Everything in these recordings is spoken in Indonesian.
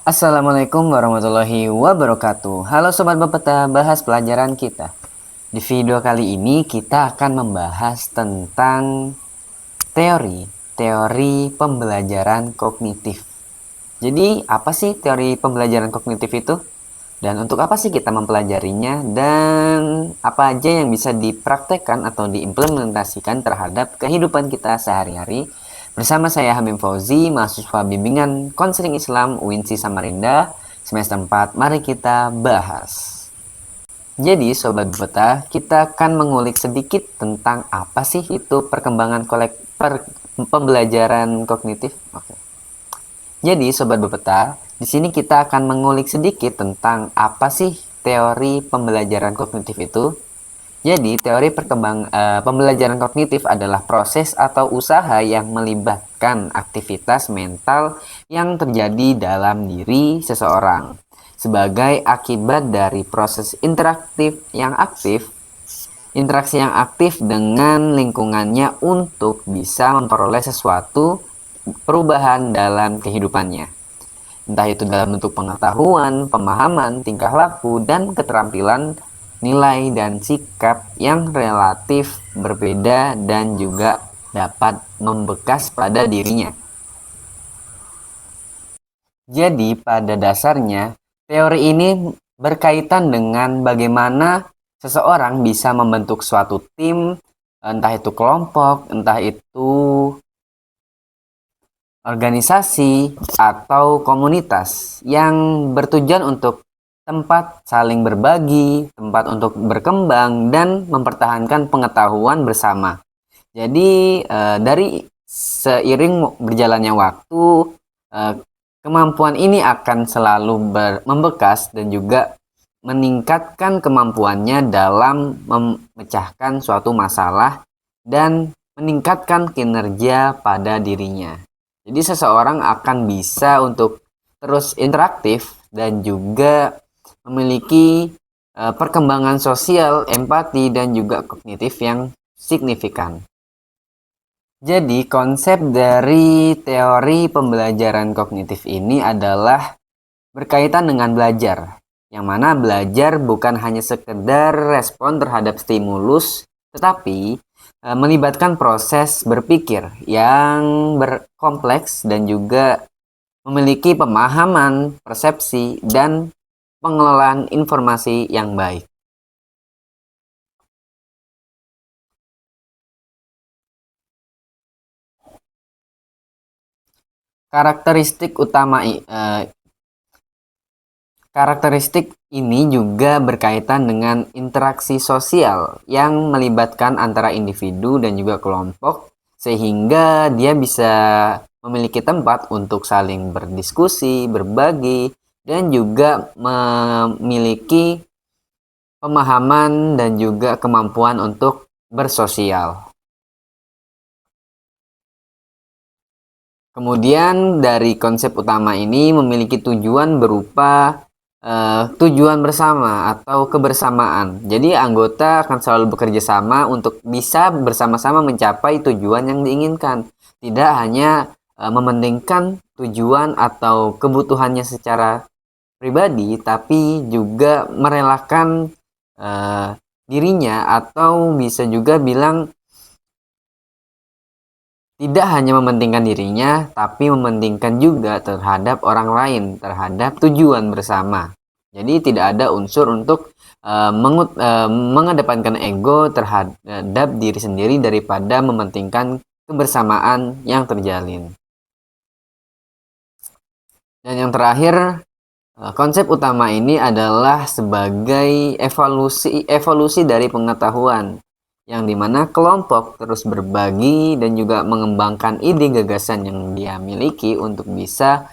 Assalamualaikum warahmatullahi wabarakatuh. Halo Sobat Bapeta, bahas pelajaran kita. Di video kali ini kita akan membahas tentang teori pembelajaran kognitif. Jadi apa sih teori pembelajaran kognitif itu? Dan untuk apa sih kita mempelajarinya? Dan apa aja yang bisa dipraktekkan atau diimplementasikan terhadap kehidupan kita sehari-hari? Bersama saya Hamim Fauzi, mahasiswa bimbingan konseling Islam UINSI Samarinda, semester 4. Mari kita bahas. Jadi Sobat Beta, kita akan mengulik sedikit tentang apa sih itu perkembangan pembelajaran kognitif. Oke. Jadi Sobat Bepeta, di sini kita akan mengulik sedikit tentang apa sih teori pembelajaran kognitif itu. Jadi teori pembelajaran kognitif adalah proses atau usaha yang melibatkan aktivitas mental yang terjadi dalam diri seseorang sebagai akibat dari proses interaksi yang aktif dengan lingkungannya untuk bisa memperoleh sesuatu perubahan dalam kehidupannya. Entah itu dalam bentuk pengetahuan, pemahaman, tingkah laku, dan keterampilan, nilai dan sikap yang relatif berbeda dan juga dapat membekas pada dirinya. Jadi pada dasarnya, teori ini berkaitan dengan bagaimana seseorang bisa membentuk suatu tim, entah itu kelompok, entah itu organisasi atau komunitas yang bertujuan untuk tempat saling berbagi, tempat untuk berkembang dan mempertahankan pengetahuan bersama. Jadi dari seiring berjalannya waktu, kemampuan ini akan selalu membekas dan juga meningkatkan kemampuannya dalam memecahkan suatu masalah dan meningkatkan kinerja pada dirinya. Jadi seseorang akan bisa untuk terus interaktif dan juga memiliki perkembangan sosial, empati, dan juga kognitif yang signifikan. Jadi konsep dari teori pembelajaran kognitif ini adalah berkaitan dengan belajar, yang mana belajar bukan hanya sekedar respon terhadap stimulus, tetapi melibatkan proses berpikir yang berkompleks dan juga memiliki pemahaman, persepsi, dan pengelolaan informasi yang baik. Karakteristik ini juga berkaitan dengan interaksi sosial yang melibatkan antara individu dan juga kelompok, sehingga dia bisa memiliki tempat untuk saling berdiskusi, berbagi, dan juga memiliki pemahaman dan juga kemampuan untuk bersosial. Kemudian dari konsep utama ini memiliki tujuan berupa tujuan bersama atau kebersamaan. Jadi anggota akan selalu bekerja sama untuk bisa bersama-sama mencapai tujuan yang diinginkan. Tidak hanya mementingkan tujuan atau kebutuhannya secara pribadi, tapi juga merelakan dirinya, atau bisa juga bilang tidak hanya mementingkan dirinya, tapi mementingkan juga terhadap orang lain, terhadap tujuan bersama. Jadi tidak ada unsur untuk mengedepankan ego terhadap diri sendiri daripada mementingkan kebersamaan yang terjalin. Dan yang terakhir, konsep utama ini adalah sebagai evolusi dari pengetahuan, yang dimana kelompok terus berbagi dan juga mengembangkan ide gagasan yang dia miliki untuk bisa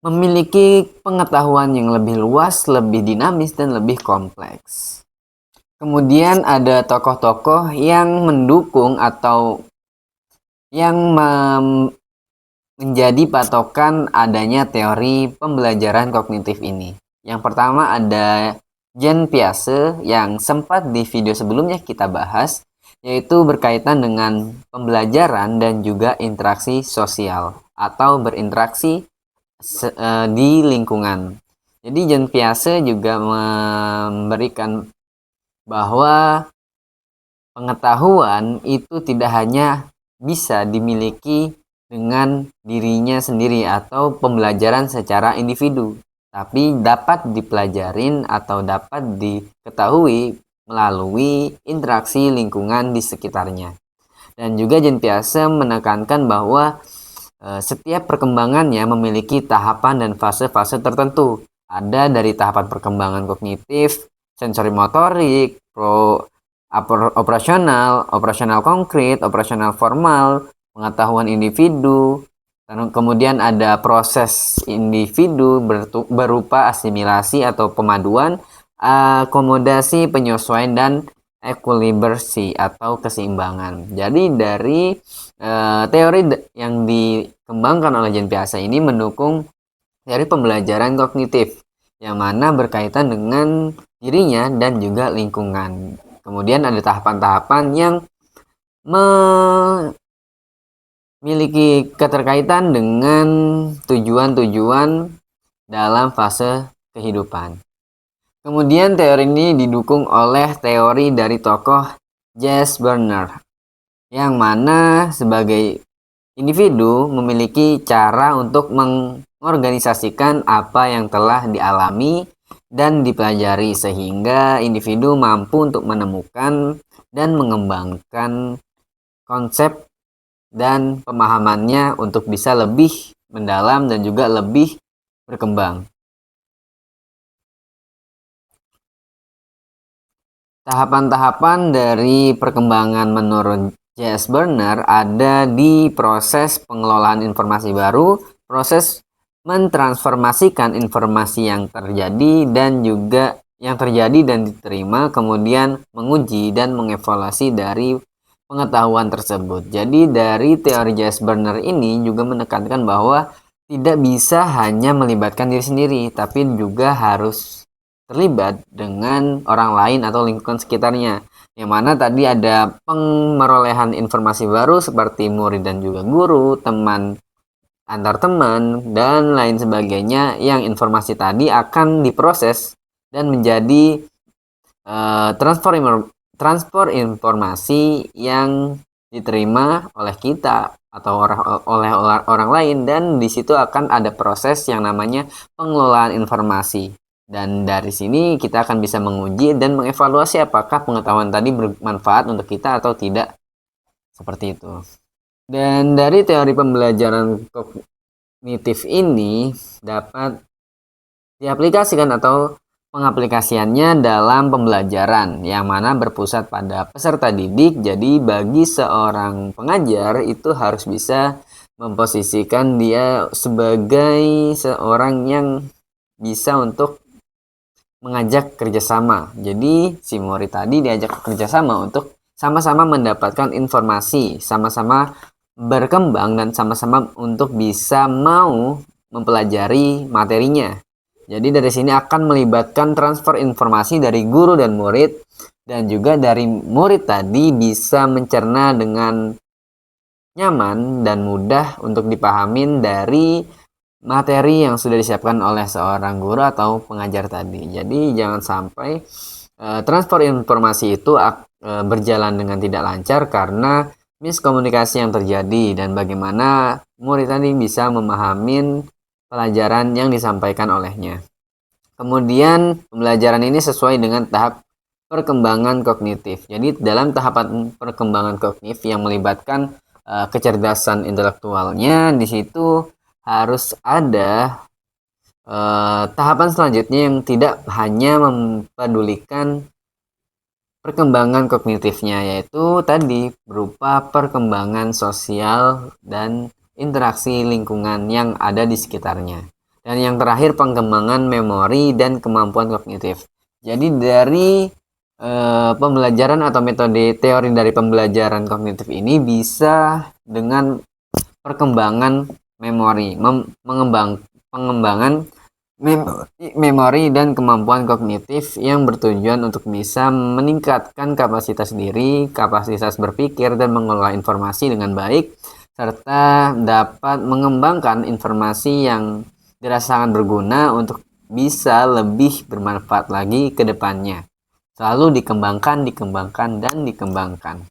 memiliki pengetahuan yang lebih luas, lebih dinamis, dan lebih kompleks. Kemudian ada tokoh-tokoh yang mendukung atau yang menjadi patokan adanya teori pembelajaran kognitif ini. Yang pertama ada Jean Piaget yang sempat di video sebelumnya kita bahas, yaitu berkaitan dengan pembelajaran dan juga interaksi sosial atau berinteraksi di lingkungan. Jadi Jean Piaget juga memberikan bahwa pengetahuan itu tidak hanya bisa dimiliki dengan dirinya sendiri atau pembelajaran secara individu, tapi dapat dipelajarin atau dapat diketahui melalui interaksi lingkungan di sekitarnya. Dan juga Jean Piaget menekankan bahwa setiap perkembangannya memiliki tahapan dan fase-fase tertentu. Ada dari tahapan perkembangan kognitif, sensori motorik, operasional konkret, operasional formal, pengetahuan individu. Kemudian ada proses individu berupa asimilasi atau pemaduan, akomodasi, penyesuaian, dan ekuilibrasi atau keseimbangan. Jadi dari teori yang dikembangkan oleh Jean Piaget ini mendukung teori pembelajaran kognitif yang mana berkaitan dengan dirinya dan juga lingkungan. Kemudian ada tahapan-tahapan yang memiliki keterkaitan dengan tujuan-tujuan dalam fase kehidupan. Kemudian teori ini didukung oleh teori dari tokoh J.S. Bernard, yang mana sebagai individu memiliki cara untuk mengorganisasikan apa yang telah dialami dan dipelajari sehingga individu mampu untuk menemukan dan mengembangkan konsep dan pemahamannya untuk bisa lebih mendalam dan juga lebih berkembang. Tahapan-tahapan dari perkembangan menurut J.S. Bernard ada di proses pengelolaan informasi baru, proses mentransformasikan informasi yang terjadi dan diterima, kemudian menguji dan mengevaluasi dari pengetahuan tersebut. Jadi dari teori J.S. Bernard ini juga menekankan bahwa tidak bisa hanya melibatkan diri sendiri, tapi juga harus terlibat dengan orang lain atau lingkungan sekitarnya, yang mana tadi ada pemerolehan informasi baru seperti murid dan juga guru, teman antar teman, dan lain sebagainya, yang informasi tadi akan diproses dan menjadi transfer informasi yang diterima oleh kita atau oleh orang lain, dan di situ akan ada proses yang namanya pengelolaan informasi. Dan dari sini kita akan bisa menguji dan mengevaluasi apakah pengetahuan tadi bermanfaat untuk kita atau tidak. Seperti itu. Dan dari teori pembelajaran kognitif ini dapat diaplikasikan atau pengaplikasiannya dalam pembelajaran yang mana berpusat pada peserta didik. Jadi bagi seorang pengajar itu harus bisa memposisikan dia sebagai seorang yang bisa untuk mengajak kerjasama. Jadi si murid tadi diajak kerjasama untuk sama-sama mendapatkan informasi, sama-sama berkembang, dan sama-sama untuk bisa mau mempelajari materinya. Jadi dari sini akan melibatkan transfer informasi dari guru dan murid, dan juga dari murid tadi bisa mencerna dengan nyaman dan mudah untuk dipahamin dari materi yang sudah disiapkan oleh seorang guru atau pengajar tadi. Jadi jangan sampai transfer informasi itu berjalan dengan tidak lancar karena miskomunikasi yang terjadi, dan bagaimana murid tadi bisa memahami pelajaran yang disampaikan olehnya. Kemudian pembelajaran ini sesuai dengan tahap perkembangan kognitif. Jadi dalam tahapan perkembangan kognitif yang melibatkan kecerdasan intelektualnya, di situ harus ada tahapan selanjutnya yang tidak hanya mempedulikan perkembangan kognitifnya, yaitu tadi berupa perkembangan sosial dan interaksi lingkungan yang ada di sekitarnya. Dan yang terakhir, pengembangan memori dan kemampuan kognitif. Jadi dari pembelajaran atau metode teori dari pembelajaran kognitif ini bisa dengan perkembangan memori, pengembangan memori dan kemampuan kognitif yang bertujuan untuk bisa meningkatkan kapasitas diri, kapasitas berpikir, dan mengelola informasi dengan baik, serta dapat mengembangkan informasi yang dirasa sangat berguna untuk bisa lebih bermanfaat lagi ke depannya. Selalu dikembangkan, dan dikembangkan.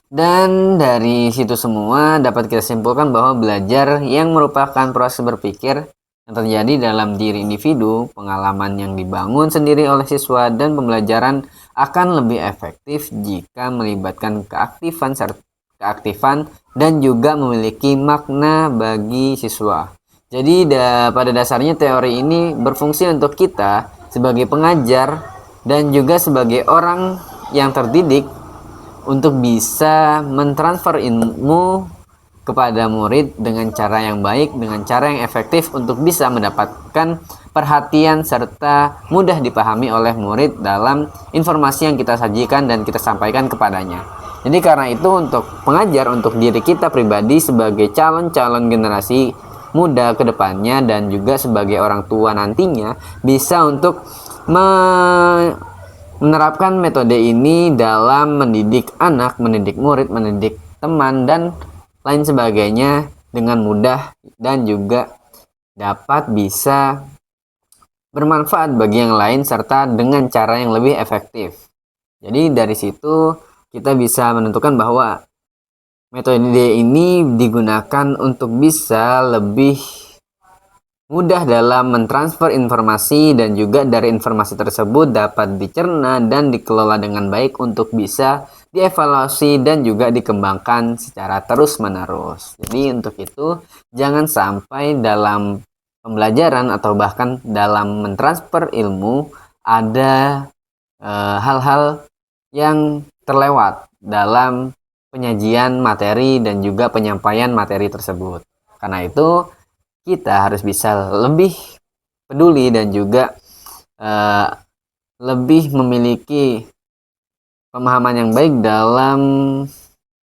Dan dari situ semua dapat kita simpulkan bahwa belajar yang merupakan proses berpikir yang terjadi dalam diri individu, pengalaman yang dibangun sendiri oleh siswa, dan pembelajaran akan lebih efektif jika melibatkan keaktifan dan juga memiliki makna bagi siswa. Jadi pada dasarnya teori ini berfungsi untuk kita sebagai pengajar dan juga sebagai orang yang terdidik untuk bisa mentransfer ilmu kepada murid dengan cara yang baik, dengan cara yang efektif untuk bisa mendapatkan perhatian serta mudah dipahami oleh murid dalam informasi yang kita sajikan dan kita sampaikan kepadanya. Jadi karena itu untuk pengajar, untuk diri kita pribadi sebagai calon-calon generasi muda ke depannya dan juga sebagai orang tua nantinya bisa untuk menerapkan metode ini dalam mendidik anak, mendidik murid, mendidik teman, dan lain sebagainya dengan mudah dan juga dapat bisa bermanfaat bagi yang lain serta dengan cara yang lebih efektif. Jadi dari situ kita bisa menentukan bahwa metode ini digunakan untuk bisa lebih mudah dalam mentransfer informasi dan juga dari informasi tersebut dapat dicerna dan dikelola dengan baik untuk bisa dievaluasi dan juga dikembangkan secara terus-menerus. Jadi untuk itu jangan sampai dalam pembelajaran atau bahkan dalam mentransfer ilmu ada hal-hal yang terlewat dalam penyajian materi dan juga penyampaian materi tersebut. Karena itu kita harus bisa lebih peduli dan juga lebih memiliki pemahaman yang baik dalam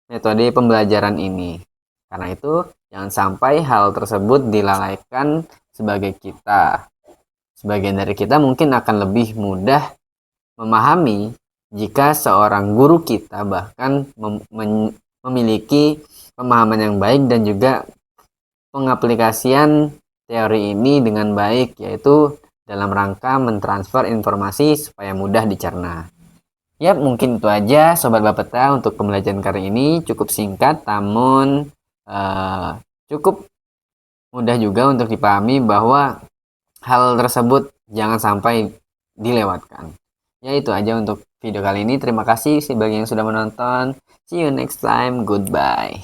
metode pembelajaran ini. Karena itu, jangan sampai hal tersebut dilalaikan sebagai kita. Sebagian dari kita mungkin akan lebih mudah memahami jika seorang guru kita bahkan memiliki pemahaman yang baik dan juga pengaplikasian teori ini dengan baik, yaitu dalam rangka mentransfer informasi supaya mudah dicerna. Yap, mungkin itu aja Sobat Bapeta untuk pembelajaran kali ini. Cukup singkat, namun cukup mudah juga untuk dipahami bahwa hal tersebut jangan sampai dilewatkan. Ya, itu aja untuk video kali ini. Terima kasih bagi yang sudah menonton. See you next time. Goodbye.